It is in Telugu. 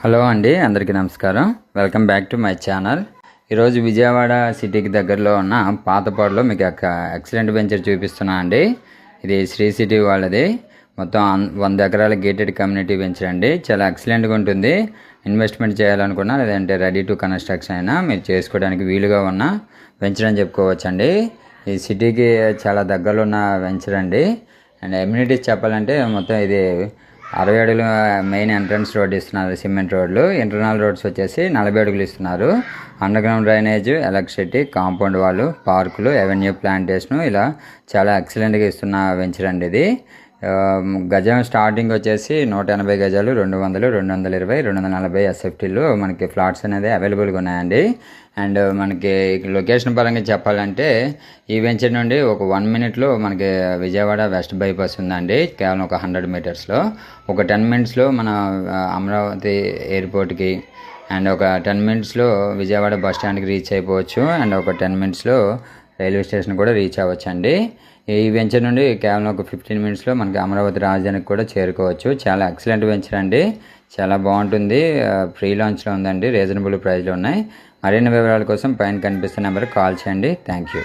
హలో అండి, అందరికీ నమస్కారం. Welcome back to my channel. ఈరోజు విజయవాడ సిటీకి దగ్గరలో ఉన్న పాతపాడులో మీకు ఎక్సలెంట్ వెంచర్ చూపిస్తున్నా అండి. ఇది శ్రీ సిటీ వాళ్ళది. మొత్తం 100 ఎకరాల గేటెడ్ కమ్యూనిటీ వెంచర్ అండి. చాలా ఎక్సలెంట్గా ఉంటుంది. ఇన్వెస్ట్మెంట్ చేయాలనుకున్నా లేదంటే రెడీ టు కన్స్ట్రక్షన్ అయినా మీరు చేసుకోవడానికి వీలుగా ఉన్న వెంచర్ అని చెప్పుకోవచ్చండి. ఈ సిటీకి చాలా దగ్గరలో ఉన్న వెంచర్ అండి. అండ్ ఎమ్యూనిటీస్ చెప్పాలంటే మొత్తం ఇది 60 అడుగులు మెయిన్ ఎంట్రన్స్ రోడ్ ఇస్తున్నారు, సిమెంట్ రోడ్లు. ఇంటర్నల్ రోడ్స్ వచ్చేసి 40 అడుగులు ఇస్తున్నారు. Under ground drainage, electricity, compound వాళ్ళు, పార్కులు, అవెన్యూ ప్లాంటేషన్ ఇలా చాలా ఎక్సలెంట్గా ఇస్తున్న వెంచర్ అండి ఇది. గజం స్టార్టింగ్ వచ్చేసి 180 గజాలు, 200, 220, 240 ఎస్ఎఫ్టీలు మనకి ఫ్లాట్స్ అనేది అవైలబుల్గా ఉన్నాయండి. అండ్ మనకి లొకేషన్ పరంగా చెప్పాలంటే ఈ వెంచర్ నుండి ఒక 1 మినిట్లో మనకి విజయవాడ వెస్ట్ బైపాస్ ఉందండి. కేవలం ఒక 100 మీటర్స్లో. ఒక 10 మినిట్స్లో మన అమరావతి ఎయిర్పోర్ట్కి, అండ్ ఒక 10 మినిట్స్లో విజయవాడ బస్ స్టాండ్కి రీచ్ అయిపోవచ్చు. అండ్ ఒక 10 మినిట్స్లో రైల్వే స్టేషన్ కూడా రీచ్ అవ్వచ్చు అండి. ఈ వెంచర్ నుండి కేవలం ఒక 15 మినిట్స్లో మనకి అమరావతి రాజధానికి కూడా చేరుకోవచ్చు. చాలా ఎక్సలెంట్ వెంచర్ అండి. చాలా బాగుంటుంది. ఫ్రీ లాంచ్లో ఉందండి. రీజనబుల్ ప్రైస్లో ఉన్నాయి. మరిన్ని వివరాల కోసం పైన కనిపిస్తున్న నెంబర్కి కాల్ చేయండి. Thank you.